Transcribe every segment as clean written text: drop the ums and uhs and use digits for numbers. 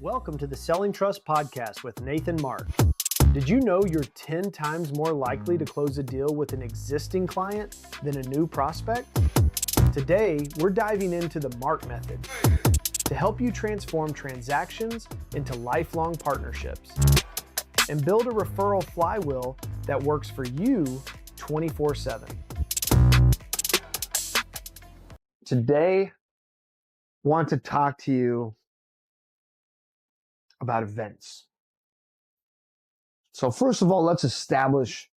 Welcome to the Selling Trust Podcast with Nathan Mark. Did you know you're 10 times more likely to close a deal with an existing client than a new prospect? Today, we're diving into the Mark method to help you transform transactions into lifelong partnerships and build a referral flywheel that works for you 24/7. Today, I want to talk to you about events. So first of all, let's establish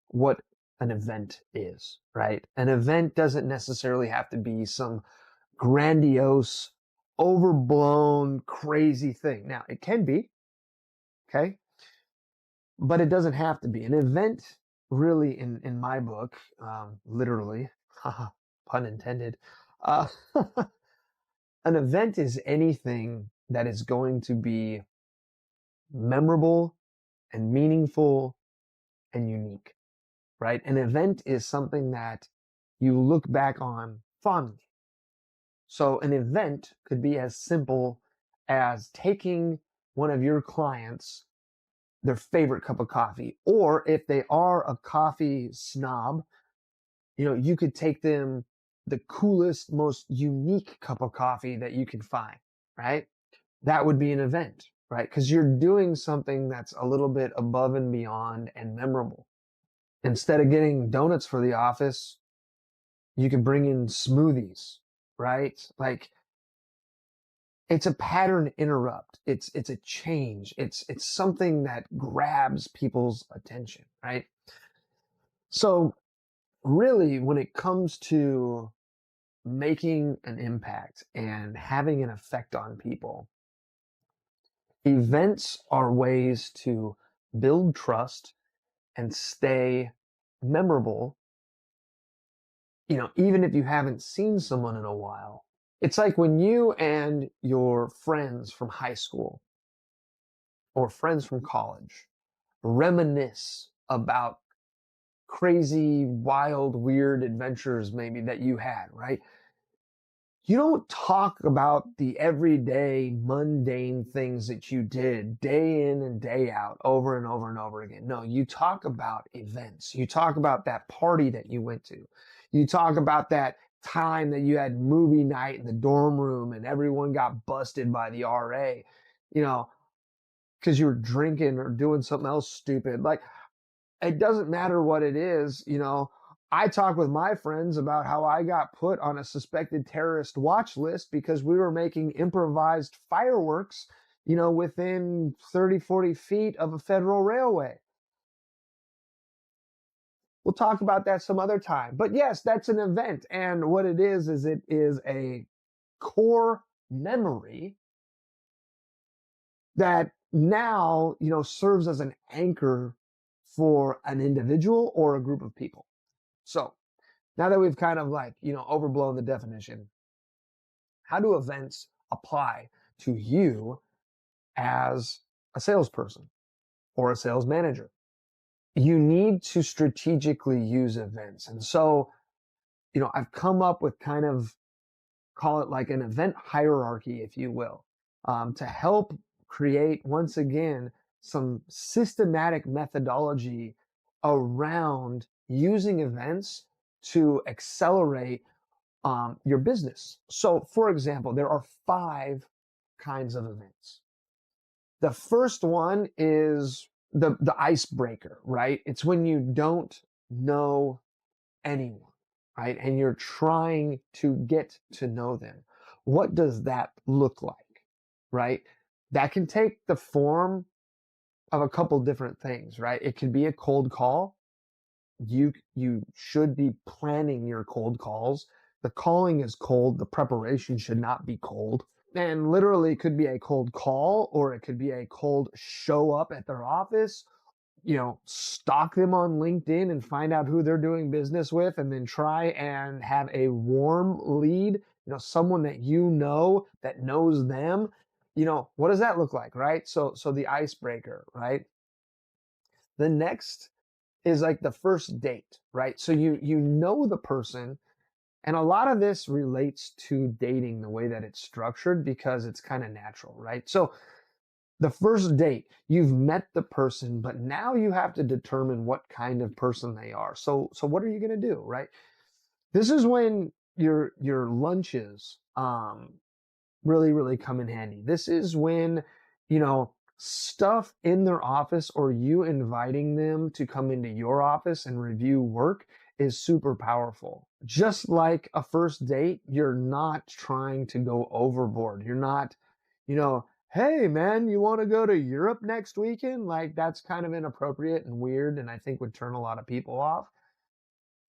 what an event is, right? An event doesn't necessarily have to be some grandiose, overblown, crazy thing. Now, it can be, okay? But it doesn't have to be. An event, really, in my book, literally, pun intended, uh, an event is anything that is going to be memorable and meaningful and unique, right? An event is something that you look back on fondly. So an event could be as simple as taking one of your clients their favorite cup of coffee, or if they are a coffee snob, you could take them the coolest, most unique cup of coffee that you can find, right? That would be an event, right? Because you're doing something that's a little bit above and beyond and memorable. Instead of getting donuts for the office, you can bring in smoothies, right? Like, it's a pattern interrupt. It's a change. It's something that grabs people's attention, right? So really, when it comes to making an impact and having an effect on people, events are ways to build trust and stay memorable, even if you haven't seen someone in a while. It's like when you and your friends from high school or friends from college reminisce about crazy, wild, weird adventures maybe that you had, right? You don't talk about the everyday, mundane things that you did day in and day out, over and over and over again. No, you talk about events. You talk about that party that you went to. You talk about that time that you had movie night in the dorm room and everyone got busted by the RA, because you were drinking or doing something else stupid. Like, it doesn't matter what it is, I talk with my friends about how I got put on a suspected terrorist watch list because we were making improvised fireworks, within 30, 40 feet of a federal railway. We'll talk about that some other time. But yes, that's an event. And what it is it is a core memory that now, serves as an anchor for an individual or a group of people. So now that we've kind of overblown the definition, how do events apply to you as a salesperson or a sales manager? You need to strategically use events. And so, I've come up with kind of, call it like an event hierarchy, if you will, to help create, once again, some systematic methodology around using events to accelerate your business. So, for example, there are 5 kinds of events. The first one is the icebreaker, right? It's when you don't know anyone, right? And you're trying to get to know them. What does that look like, right? That can take the form of a couple different things, right? It could be a cold call. You should be planning your cold calls. The calling is cold. The preparation should not be cold. And literally, it could be a cold call, or it could be a cold show up at their office, stalk them on LinkedIn and find out who they're doing business with, and then try and have a warm lead, someone that that knows them. What does that look like, right? So the icebreaker, right? The next is like the first date, right? So you know the person, And a lot of this relates to dating, the way that it's structured, because it's kind of natural, right? So the first date, you've met the person, but now you have to determine what kind of person they are. So what are you going to do, right? This is when your lunches really come in handy. This is when, stuff in their office, or you inviting them to come into your office and review work, is super powerful. Just like a first date, you're not trying to go overboard. You're not, hey man, you want to go to Europe next weekend? Like, that's kind of inappropriate and weird, and I think would turn a lot of people off.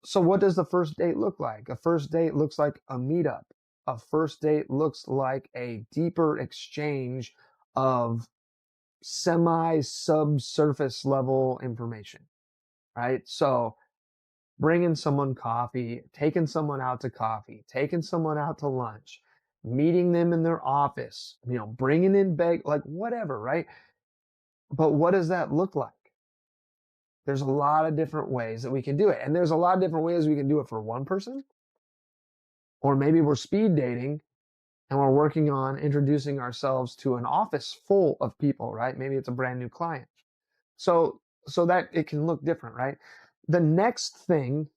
So what does the first date look like? A first date looks like a meetup. A first date looks like a deeper exchange of semi subsurface level information, right? So bringing someone coffee, taking someone out to coffee, taking someone out to lunch, meeting them in their office, bringing in bag, like whatever, right? But what does that look like? There's a lot of different ways that we can do it. And there's a lot of different ways we can do it for one person. Or maybe we're speed dating and we're working on introducing ourselves to an office full of people, right? Maybe it's a brand new client. So that it can look different, right? The next thing,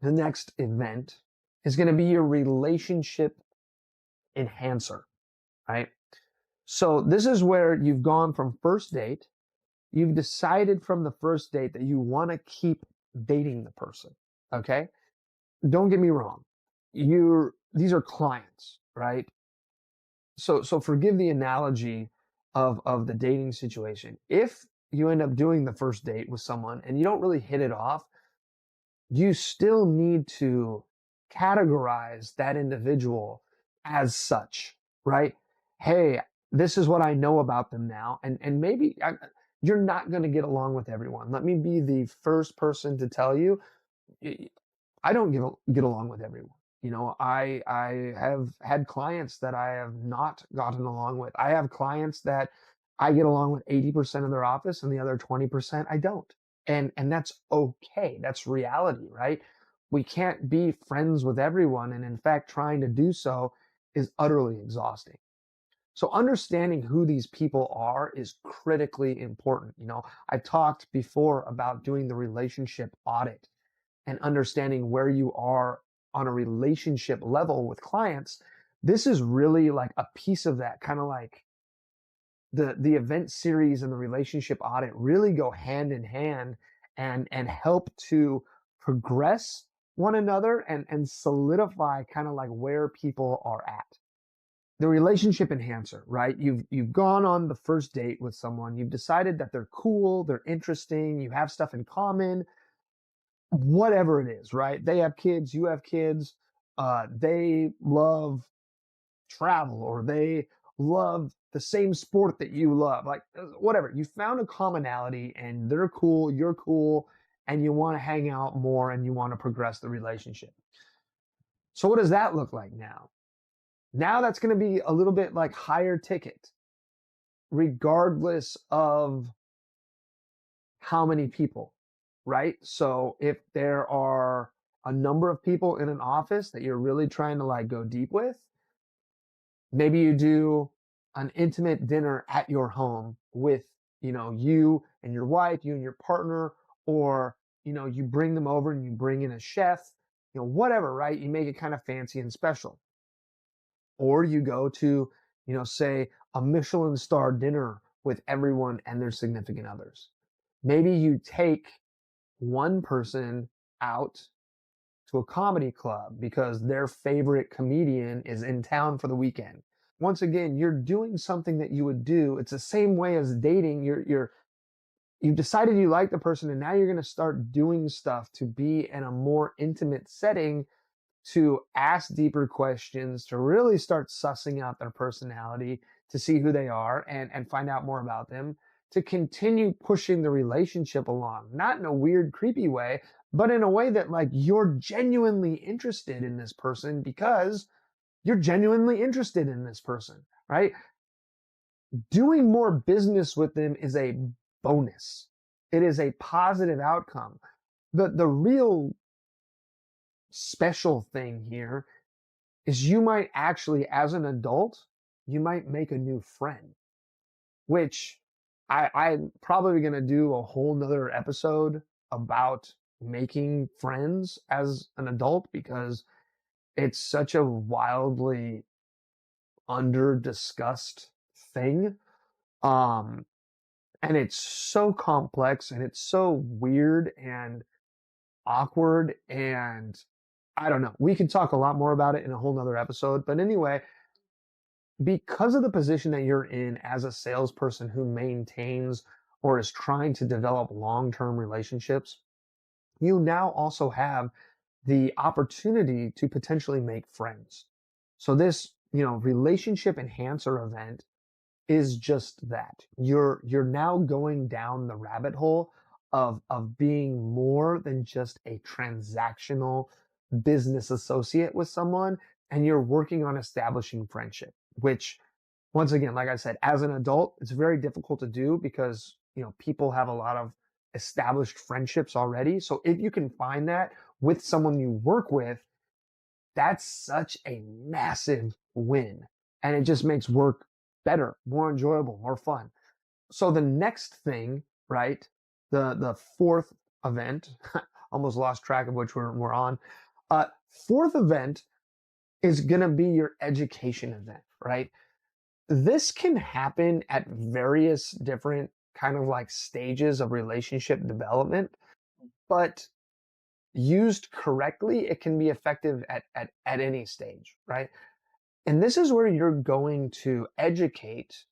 the next event is going to be your relationship enhancer, right? So this is where you've gone from first date. You've decided from the first date that you want to keep dating the person, okay? Don't get me wrong. These are clients, right? So forgive the analogy of the dating situation. If you end up doing the first date with someone and you don't really hit it off, you still need to categorize that individual as such, right? Hey, this is what I know about them now. And maybe you're not going to get along with everyone. Let me be the first person to tell you, I don't get along with everyone. I have had clients that I have not gotten along with. I have clients that I get along with 80% of their office and the other 20% I don't. And that's okay. That's reality, right? We can't be friends with everyone, and in fact trying to do so is utterly exhausting. So understanding who these people are is critically important. I talked before about doing the relationship audit and understanding where you are on a relationship level with clients. This is really like a piece of that, kind of like the event series and the relationship audit really go hand in hand and help to progress one another and solidify kind of like where people are at. The relationship enhancer, right? You've gone on the first date with someone, you've decided that they're cool, they're interesting, you have stuff in common, whatever it is, right? They have kids, you have kids, they love travel, or they love the same sport that you love, like whatever. You found a commonality and they're cool, you're cool, and you want to hang out more and you want to progress the relationship. So what does that look like now? Now that's going to be a little bit like higher ticket, regardless of how many people, right? So if there are a number of people in an office that you're really trying to like go deep with, maybe you do an intimate dinner at your home with, you and your wife, you and your partner, or, you bring them over and you bring in a chef, whatever, right? You make it kind of fancy and special. Or you go to, say a Michelin star dinner with everyone and their significant others. Maybe you take one person out to a comedy club because their favorite comedian is in town for the weekend. Once again, you're doing something that you would do. It's the same way as dating. You've decided you like the person, and now you're going to start doing stuff to be in a more intimate setting, to ask deeper questions, to really start sussing out their personality, to see who they are and find out more about them, to continue pushing the relationship along, not in a weird, creepy way, but in a way that like you're genuinely interested in this person because you're genuinely interested in this person, right? Doing more business with them is a bonus. It is a positive outcome. The real special thing here is you might actually, as an adult, you might make a new friend, which I'm probably going to do a whole nother episode about making friends as an adult because it's such a wildly under discussed thing. Um, and it's so complex and it's so weird and awkward. And I don't know. We could talk a lot more about it in a whole nother episode. But anyway, because of the position that you're in as a salesperson who maintains or is trying to develop long-term relationships, you now also have the opportunity to potentially make friends. So this, relationship enhancer event is just that. You're now going down the rabbit hole of being more than just a transactional business associate with someone, and you're working on establishing friendship, which once again, like I said, as an adult, it's very difficult to do because, people have a lot of established friendships already. So if you can find that with someone you work with, that's such a massive win. And it just makes work better, more enjoyable, more fun. So the next thing, right? The fourth event, almost lost track of which we're on. Fourth event is going to be your education event, right? This can happen at various different kind of like stages of relationship development, but used correctly, it can be effective at any stage, right? And this is where you're going to educate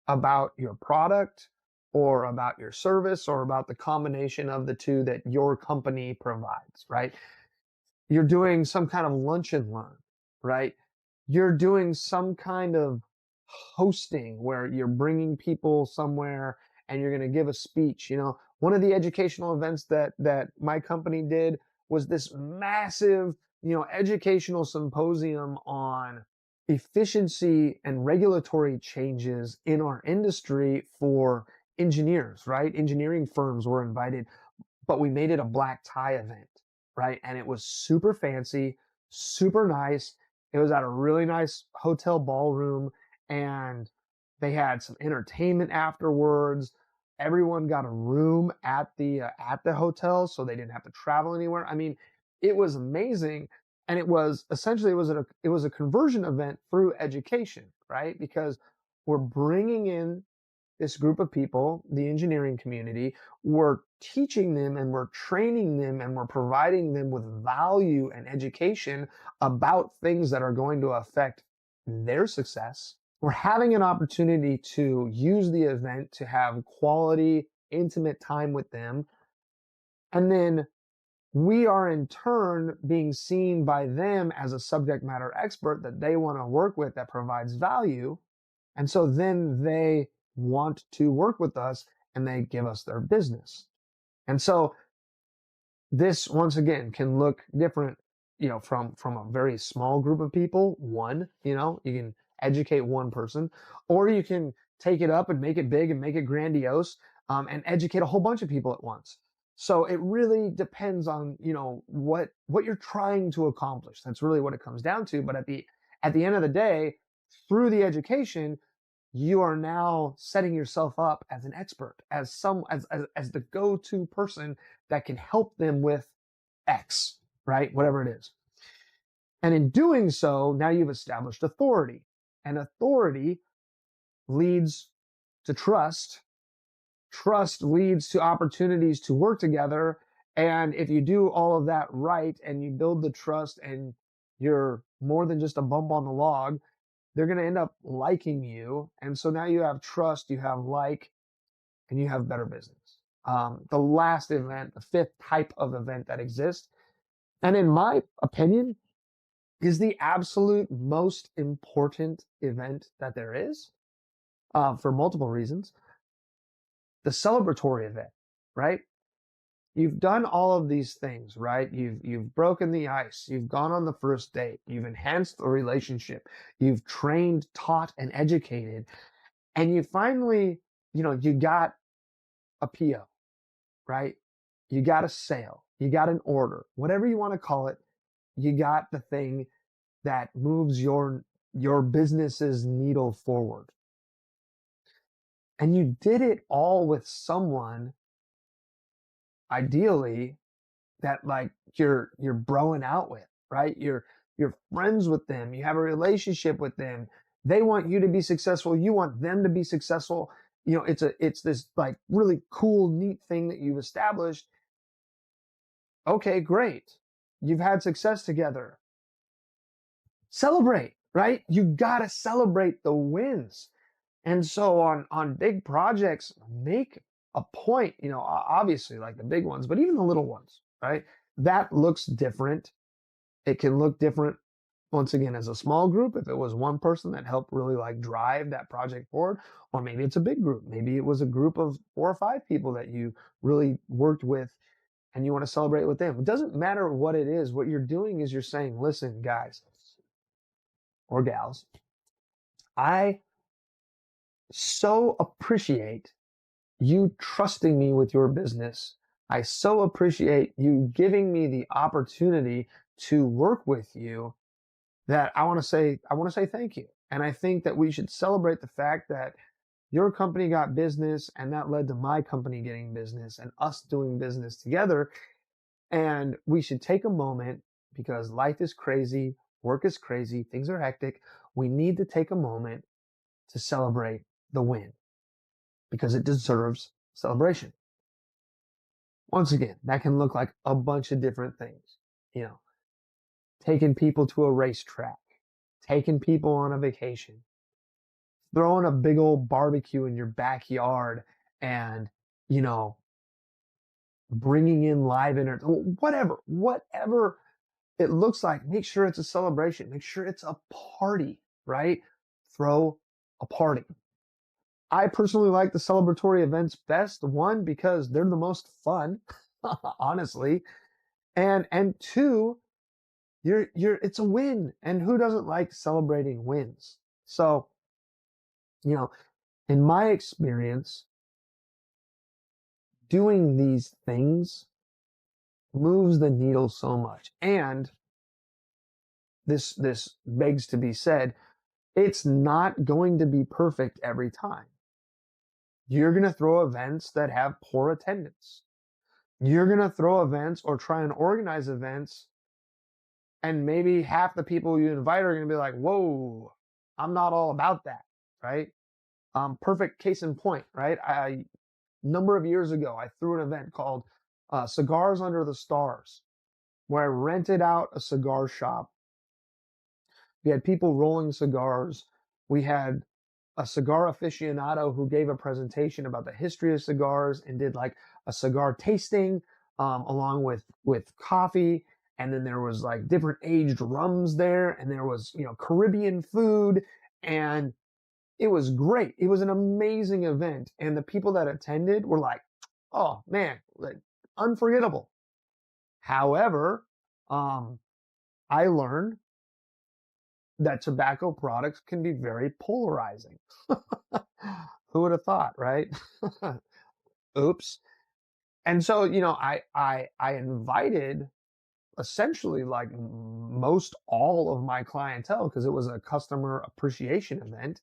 about your product or about your service or about the combination of the two that your company provides, right? You're doing some kind of lunch and learn, right? You're doing some kind of hosting where you're bringing people somewhere and you're going to give a speech. One of the educational events that my company did was this massive, educational symposium on efficiency and regulatory changes in our industry for engineers, right? Engineering firms were invited, but we made it a black tie event, right? And it was super fancy, super nice. It was at a really nice hotel ballroom, and they had some entertainment afterwards. Everyone got a room at the hotel, so they didn't have to travel anywhere. I mean, it was amazing, and it was essentially it was a conversion event through education, right? Because we're bringing in this group of people, the engineering community, we're teaching them and we're training them and we're providing them with value and education about things that are going to affect their success. We're having an opportunity to use the event to have quality, intimate time with them. And then we are in turn being seen by them as a subject matter expert that they want to work with that provides value. And so then they want to work with us and they give us their business. And so this once again can look different, from a very small group of people, one, you can educate one person, or you can take it up and make it big and make it grandiose, and educate a whole bunch of people at once. So it really depends on, what you're trying to accomplish. That's really what it comes down to. But at the end of the day, through the education, you are now setting yourself up as an expert, as the go-to person that can help them with X, right? Whatever it is. And in doing so, now you've established authority. And authority leads to trust. Trust leads to opportunities to work together. And if you do all of that right and you build the trust and you're more than just a bump on the log, they're going to end up liking you. And so now you have trust, you have and you have better business. The last event, the fifth type of event that exists, and in my opinion, is the absolute most important event that there is, for multiple reasons. The celebratory event, right? You've done all of these things, right? You've broken the ice. You've gone on the first date. You've enhanced the relationship. You've trained, taught, and educated. And you finally, you got a PO, right? You got a sale. You got an order, whatever you want to call it. you got the thing that moves your business's needle forward. And you did it all with someone, ideally, that like you're broing out with, right? You're friends with them, you have a relationship with them. They want you to be successful, you want them to be successful. It's this like really cool, neat thing that you've established. Okay, great. You've had success together. Celebrate, right? You gotta celebrate the wins. And so on big projects, make a point, obviously like the big ones, but even the little ones, right? That looks different. It can look different once again as a small group if it was one person that helped really like drive that project forward, or maybe it's a big group. Maybe it was a group of 4 or 5 people that you really worked with and you want to celebrate with them. It doesn't matter what it is. What you're doing is you're saying, listen, guys or gals, I so appreciate you trusting me with your business. I so appreciate you giving me the opportunity to work with you that I want to say thank you. And I think that we should celebrate the fact that your company got business and that led to my company getting business and us doing business together. And we should take a moment because life is crazy, work is crazy, things are hectic. We need to take a moment to celebrate the win because it deserves celebration. Once again, that can look like a bunch of different things. You know, taking people to a racetrack, taking people on a vacation, throwing a big old barbecue in your backyard and, you know, bringing in live entertainment, whatever it looks like, make sure it's a celebration, make sure it's a party, right? Throw a party. I personally like the celebratory events best. One, because they're the most fun, honestly. And two, it's a win. And who doesn't like celebrating wins? So, you know, in my experience, doing these things moves the needle so much. And this begs to be said, it's not going to be perfect every time. You're going to throw events that have poor attendance. You're going to throw events or try and organize events, and maybe half the people you invite are going to be like, whoa, I'm not all about that, right? Perfect case in point, right? A number of years ago, I threw an event called Cigars Under the Stars, where I rented out a cigar shop. We had people rolling cigars. We had a cigar aficionado who gave a presentation about the history of cigars and did like a cigar tasting along with coffee. And then there was like different aged rums there, and there was Caribbean food, and it was great. It was an amazing event, and the people that attended were like, "Oh man, like unforgettable." However, I learned that tobacco products can be very polarizing. Who would have thought, right? Oops. And so, I invited essentially like most all of my clientele because it was a customer appreciation event.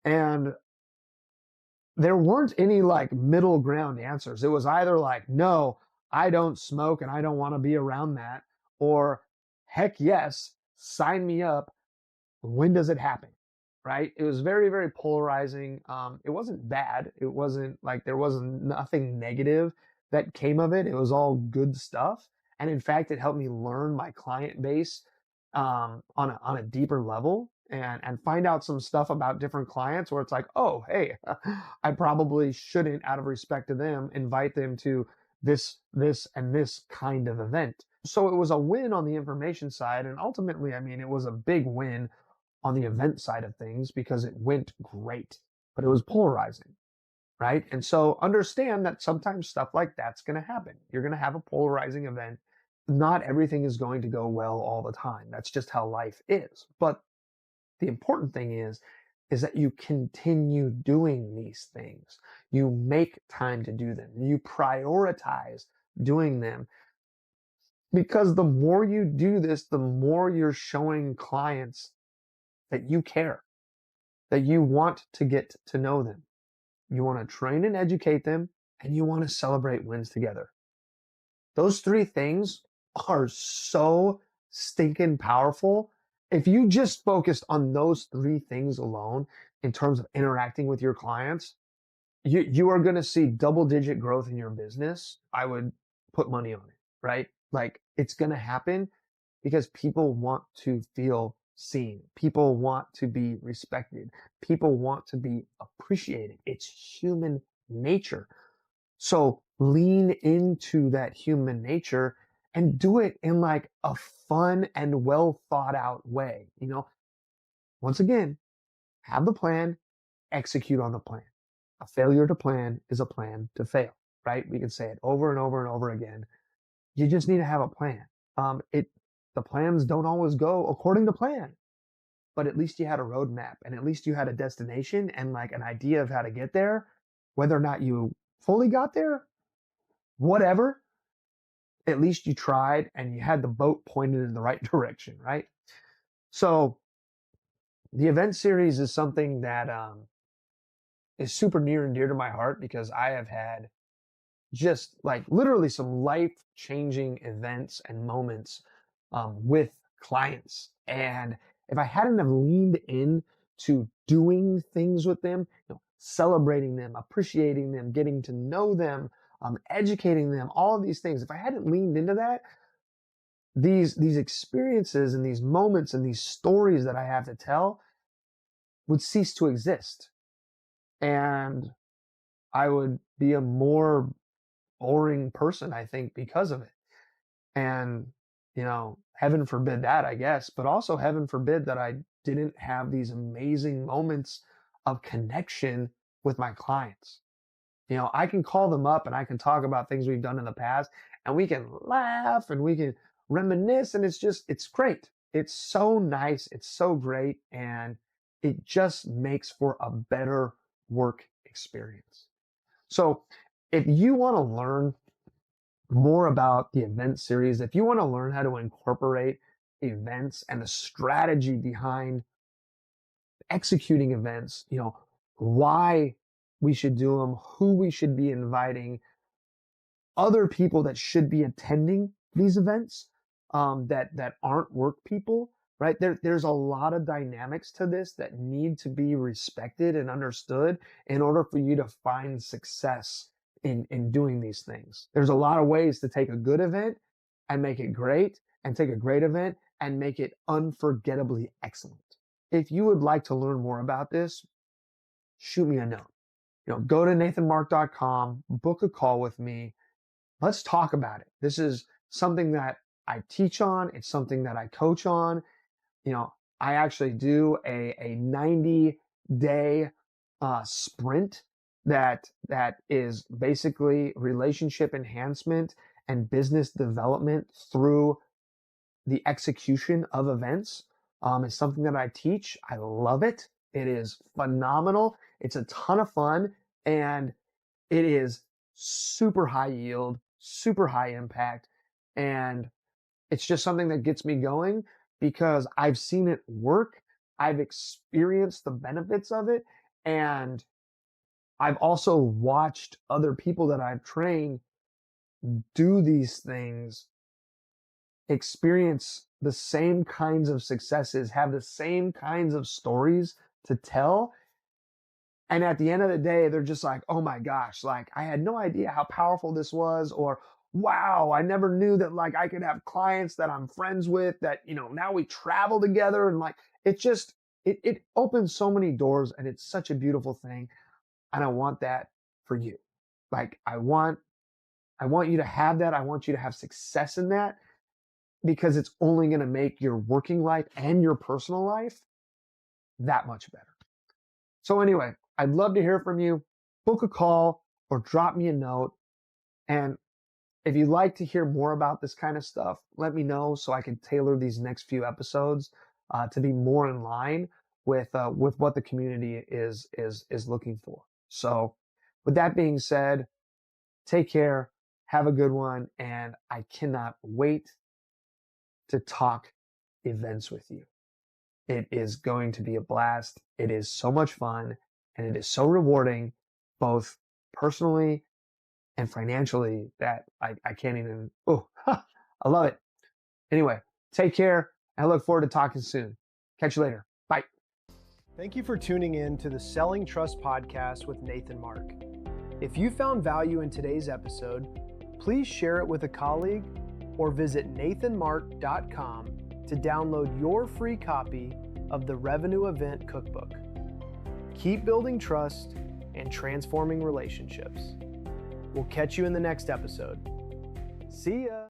And there weren't any like middle ground answers. It was either like, no, I don't smoke and I don't want to be around that, or heck yes, sign me up. When does it happen? Right? It was very, very polarizing. It wasn't bad. It wasn't like there wasn't nothing negative that came of it. It was all good stuff. And in fact, it helped me learn my client base on a deeper level and find out some stuff about different clients where it's like, oh, hey, I probably shouldn't, out of respect to them, invite them to this, and this kind of event. So it was a win on the information side. And ultimately, I mean, it was a big win on the event side of things because it went great, but it was polarizing, right? And so understand that sometimes stuff like that's going to happen. You're going to have a polarizing event. Not everything is going to go well all the time. That's just how life is. But the important thing is that you continue doing these things. You make time to do them. You prioritize doing them. Because the more you do this, the more you're showing clients that you care, that you want to get to know them. You want to train and educate them, and you want to celebrate wins together. Those three things are so stinking powerful. If you just focused on those three things alone in terms of interacting with your clients, you are going to see double digit growth in your business. I would put money on it, right? Like it's going to happen because people want to feel seen. People want to be respected. People want to be appreciated. It's human nature. So lean into that human nature and do it in like a fun and well thought out way. Once again, have the plan, execute on the plan. A failure to plan is a plan to fail, right? We can say it over and over and over again. You just need to have a plan. The plans don't always go according to plan, but at least you had a roadmap and at least you had a destination and like an idea of how to get there. Whether or not you fully got there, whatever, at least you tried and you had the boat pointed in the right direction, right? So the event series is something that is super near and dear to my heart because I have had just like literally some life-changing events and moments with clients. And if I hadn't have leaned in to doing things with them, celebrating them, appreciating them, getting to know them, educating them, all of these things, if I hadn't leaned into that, these experiences and these moments and these stories that I have to tell would cease to exist. And I would be a more boring person, I think, because of it. And, heaven forbid that, I guess, but also heaven forbid that I didn't have these amazing moments of connection with my clients. I can call them up and I can talk about things we've done in the past and we can laugh and we can reminisce. And it's great. It's so nice. It's so great. And it just makes for a better work experience. So if you want to learn more about the event series, if you want to learn how to incorporate events and the strategy behind executing events, why we should do them, who we should be inviting, other people that should be attending these events that aren't work people, right? There's a lot of dynamics to this that need to be respected and understood in order for you to find success in doing these things. There's a lot of ways to take a good event and make it great, and take a great event and make it unforgettably excellent. If you would like to learn more about this, shoot me a note. Go to nathanmark.com, book a call with me. Let's talk about it. This is something that I teach on. It's something that I coach on. I actually do a 90-day sprint that is basically relationship enhancement and business development through the execution of events. It's something that I teach. I love it. It is phenomenal. It's a ton of fun, and it is super high yield, super high impact, and it's just something that gets me going because I've seen it work. I've experienced the benefits of it, and I've also watched other people that I've trained do these things, experience the same kinds of successes, have the same kinds of stories to tell. And at the end of the day, they're just like, oh my gosh, like I had no idea how powerful this was, or wow, I never knew that like I could have clients that I'm friends with that, now we travel together. And like, it opens so many doors and it's such a beautiful thing. And I want that for you. Like I want you to have that. I want you to have success in that because it's only going to make your working life and your personal life that much better. So anyway, I'd love to hear from you. Book a call or drop me a note. And if you'd like to hear more about this kind of stuff, let me know so I can tailor these next few episodes to be more in line with what the community is looking for. So with that being said, take care, have a good one, and I cannot wait to talk events with you. It is going to be a blast. It is so much fun, and it is so rewarding, both personally and financially, that I can't even, I love it. Anyway, take care. I look forward to talking soon. Catch you later. Bye. Thank you for tuning in to the Selling Trust podcast with Nathan Mark. If you found value in today's episode, please share it with a colleague or visit nathanmark.com to download your free copy of the Revenue Event Cookbook. Keep building trust and transforming relationships. We'll catch you in the next episode. See ya!